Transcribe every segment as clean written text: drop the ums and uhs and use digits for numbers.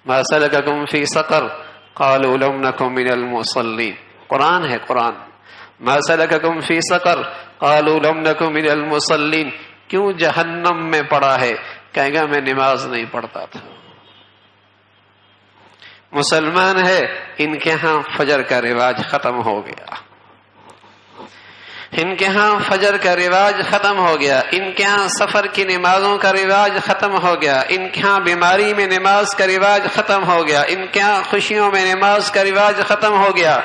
ما سلککم فی سقر قالوا لم نک من المصلین. قرآن ہے قرآن. ما سلککم فی سقر قالوا لم نک من المصلین. کیوں جہنم میں پڑا ہے؟ کہے گا میں نماز نہیں پڑھتا تھا. مسلمان ہے، ان کے ہاں فجر کا رواج ختم ہو گیا، ان کے ہاں فجر کا رواج ختم ہو گیا، ان کے ہاں سفر کی نمازوں کا رواج ختم ہو گیا، ان کے ہاں بیماری میں نماز کا رواج ختم ہو گیا، ان کے ہاں خوشیوں میں نماز کا رواج ختم ہو گیا.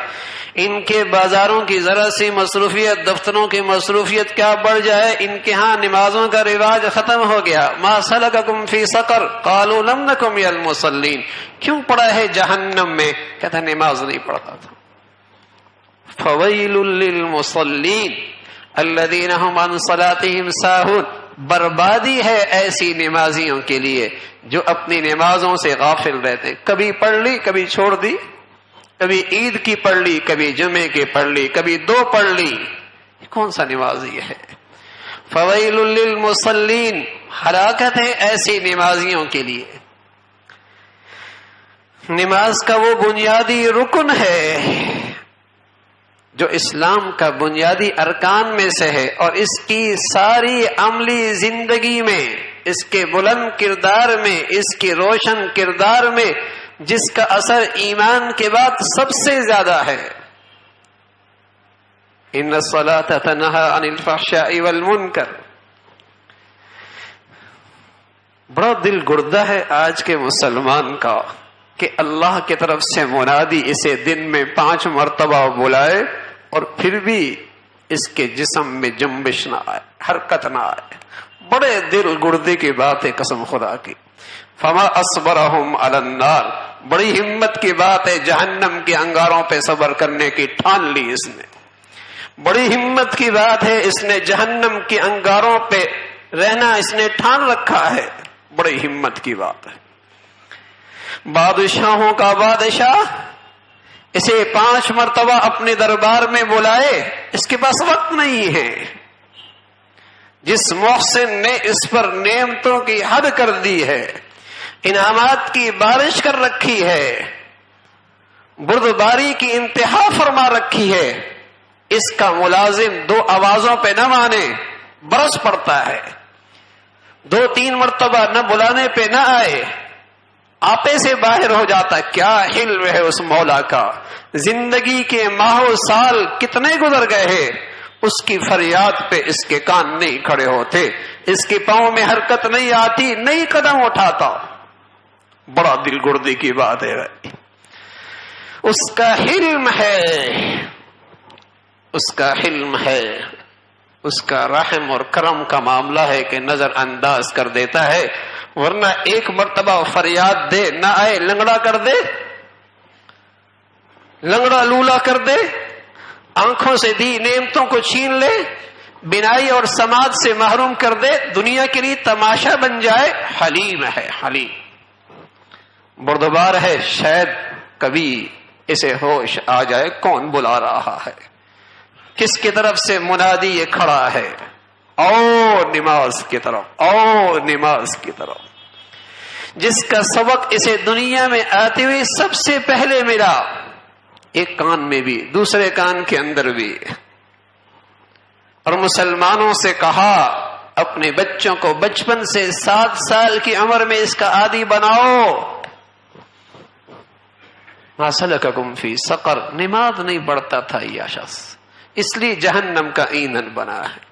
ان کے بازاروں کی ذرا سی مصروفیت، دفتروں کی مصروفیت کیا بڑھ جائے، ان کے ہاں نمازوں کا رواج ختم ہو گیا. ما سلککم فی سقر قالوا لم نک من المصلین. کیوں پڑا ہے جہنم میں؟ کہتا نماز نہیں پڑھتا تھا. فویل للمصلین الذین هم عن صلاتهم ساہون. بربادی ہے ایسی نمازیوں کے لیے جو اپنی نمازوں سے غافل رہتے. کبھی پڑھ لی کبھی چھوڑ دی، کبھی عید کی پڑھ لی کبھی جمعے کی پڑھ لی، کبھی دو پڑھ لی. یہ کون سا نمازی ہے؟ فویل للمصلین. ہلاکت ہے ایسی نمازیوں کے لیے. نماز کا وہ بنیادی رکن ہے جو اسلام کا بنیادی ارکان میں سے ہے، اور اس کی ساری عملی زندگی میں، اس کے بلند کردار میں، اس کی روشن کردار میں جس کا اثر ایمان کے بعد سب سے زیادہ ہے. ان الصلاۃ تنہی عن الفحشاء والمنکر. بڑا دل گردہ ہے آج کے مسلمان کا کہ اللہ کی طرف سے منادی اسے دن میں 5 مرتبہ بلائے اور پھر بھی اس کے جسم میں جنبش نہ آئے، حرکت نہ آئے. بڑے دل گردے کی بات ہے قسم خدا کی. فما اصبرهم علی النار. بڑی ہمت کی بات ہے، جہنم کے انگاروں پہ صبر کرنے کی ٹھان لی اس نے. بڑی ہمت کی بات ہے، اس نے جہنم کے انگاروں پہ رہنا اس نے ٹھان رکھا ہے. بڑی ہمت کی بات ہے. بادشاہوں کا بادشاہ اسے 5 مرتبہ اپنے دربار میں بلائے، اس کے پاس وقت نہیں ہے. جس محسن نے اس پر نعمتوں کی حد کر دی ہے، انعامات کی بارش کر رکھی ہے، بردباری کی انتہا فرما رکھی ہے، اس کا ملازم 2 آوازوں پہ نہ مانے برس پڑتا ہے. 2-3 مرتبہ نہ بلانے پہ نہ آئے، آپے سے باہر ہو جاتا. کیا حلم ہے اس مولا کا. زندگی کے ماہ و سال کتنے گزر گئے ہیں، اس کی فریاد پہ اس کے کان نہیں کھڑے ہوتے، اس کے پاؤں میں حرکت نہیں آتی، نہیں قدم اٹھاتا. بڑا دل گردی کی بات ہے. اس کا حلم ہے، اس کا حلم ہے، اس کا رحم اور کرم کا معاملہ ہے کہ نظر انداز کر دیتا ہے. ورنہ 1 مرتبہ فریاد دے نہ آئے، لنگڑا کر دے، لنگڑا لولا کر دے، آنکھوں سے دی نعمتوں کو چھین لے، بینائی اور سماعت سے محروم کر دے، دنیا کے لیے تماشا بن جائے. حلیم ہے، حلیم. بردبار ہے. شاید کبھی اسے ہوش آ جائے کون بلا رہا ہے، کس کی طرف سے منادی یہ کھڑا ہے. اور نماز کی طرف، اور نماز کی طرف، جس کا سبق اسے دنیا میں آتے ہوئے سب سے پہلے ملا، ایک کان میں بھی دوسرے کان کے اندر بھی. اور مسلمانوں سے کہا اپنے بچوں کو بچپن سے 7 سال کی عمر میں اس کا عادی بناؤ. ما سلککم فی سقر. نماز نہیں پڑھتا تھا یہ شخص، اس لیے جہنم کا ایندھن بنا ہے.